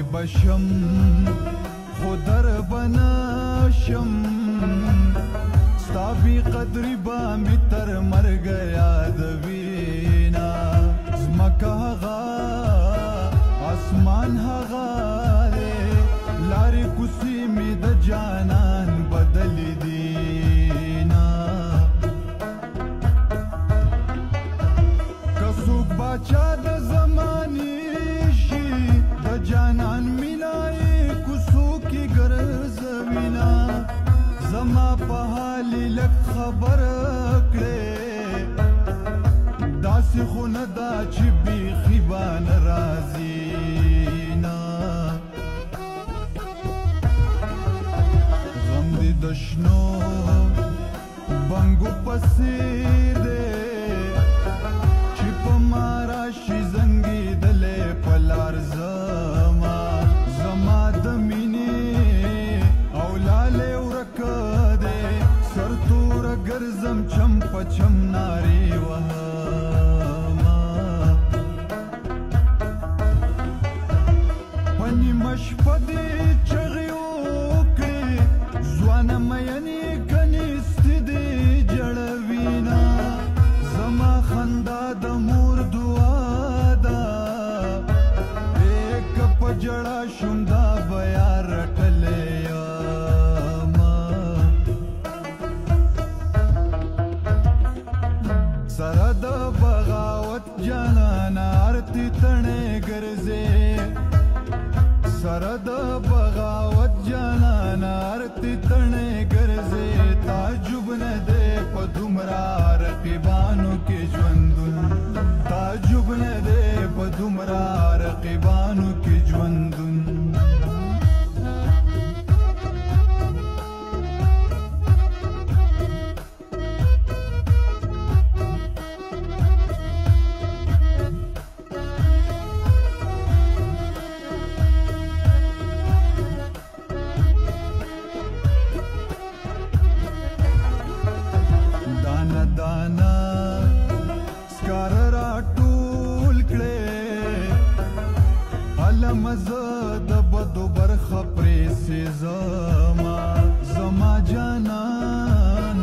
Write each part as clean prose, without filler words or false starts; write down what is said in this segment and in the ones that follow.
بشم خو در بنشم ستا بی قدری با می تر مرگ یادوینا زمکه هغه اسمان هغه دی لارې کوڅې مې د جانان بدلې دینا که څوک باچا د زمانې شي د جانان مینای کوڅو کې ګرځوینا زما په حال لږ خبره کړې داسې خو نه ده چې بیخي به نه راځي نه غم دې د شنو بنګو په څېر دی چې په ما راشي زنګېدلی په لار زما د مینې او لالی ورکه دی سرتوره ګرځم چم په چم نارې وهمه په نیمه شپه دې چغې وکړې ځوانه مینې کنیستې دې جړوینه زما خندا د مور دعا ده که په جړا شوم دا بیا رټلی یمه سره د بغاوت جانانه ارتې تڼې ګرځې سره د بغاوت جانانه ارتې تڼې ګرځې تعجب نه دی په دومره رقیبانو کې ژوندون تعجب نه دی په دومره رقیبانو کې ژوندون دانا دانا سکار را ټول کړې هله مزه د بدو برخه پرې سېزما زما جانان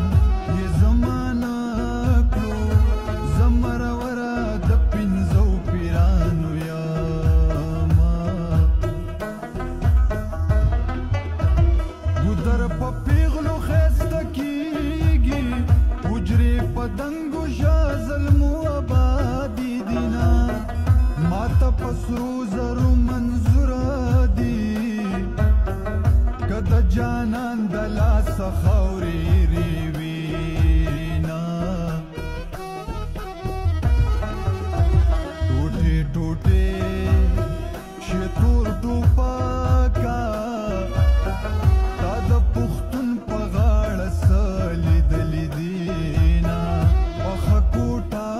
یې زمانه کړو زمروره د پنځو پیرانو یما ګودر په پیغلو ښایسته کېږي حجرې په دنګو شازل مو آبادي دینا ما ته په سرو زرو منظوره دي که د جانان د لاسه خاورې ریوینا ټوټې ټوټې شي تور ټوپکه تا د پښتون په غاړه څه لیدلي دینه پخه کوټه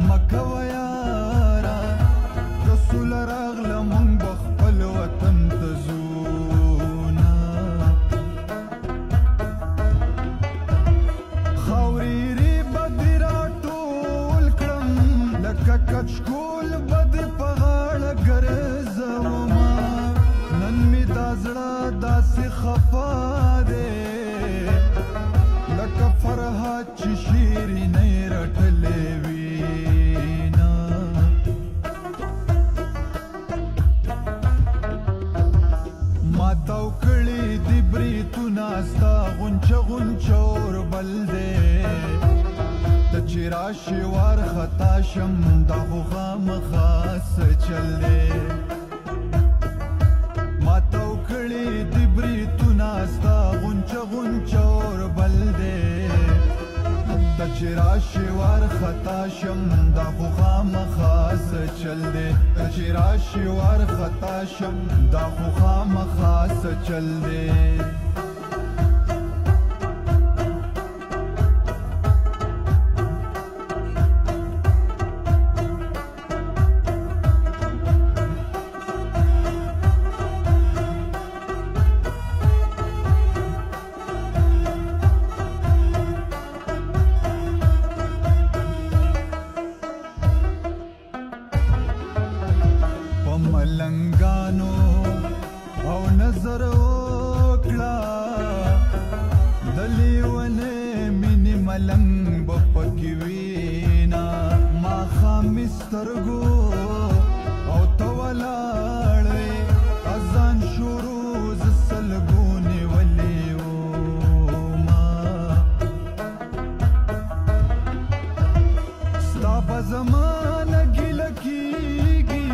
مه کوه یاره که سوله راغله موږ به خپل وطن ته ځو نه خاورېرې به دې راټول کړم لکه کچکول به دې په غاړه ګرځومه نن مې دا زړه داسې خفا دی لکه فرحات چې شیرینۍ رټلې وینا ما تاو کړي دي بریتونه ستا غونچه غونچه اوربل دی ته چې راشې وارخطا شم دا خو خامخا څه چل دی ما تاو کړي دي بریتونه ستا غونچه غونچه اوربل دی ته چې راشې وارخطا شم دا خو خامخا څه چل دی ته چې راشې وارخطا شم دا خو خامخا څه چل دی पलंग سترګو او ته ولاړ وې اذان شروع زه سلګو نیولې وما ستا په زمانه ګیله کېږي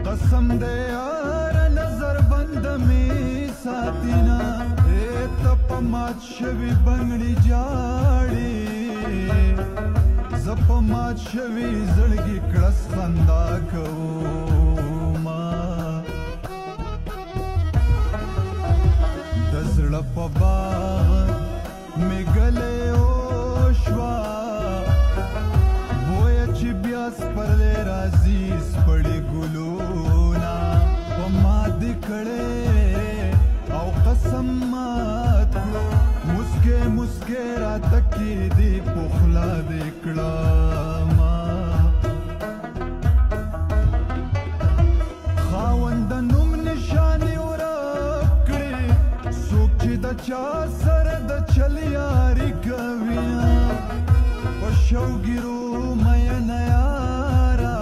قسم دی یاره نظر بنده مې ساتینه ته په مات شوي بنګړي جاړې زه په مات شوي زړګي کړس خندا کومه د زړه په باغ مې ګلې وشوه بویه چې بیا سپرلی راځي سپړې ګلونه په ما دې کړې او قسم مات کړو مسکې مسکې راته کېدې په خوله دې کړمه خاونده نوم نښانې ورک کړې څوک چې د چا سره د چل یاري کوینه په شوګیرو مینه یاره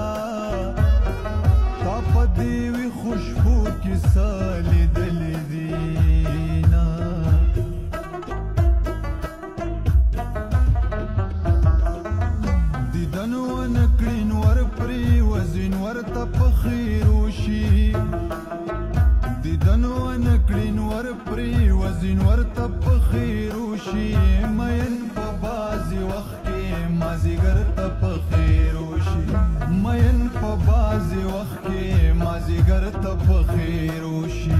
تا په دې وي خوشبو کې څه لیدلې دي ورته پخیر وشي دیدن ونکړي نور پرې وزین ورته پخیر وشي مین په بازي وخت کې مازیګر ته پخیر وشي مین په بازي وخت کې مازیګر ته پخیر وشي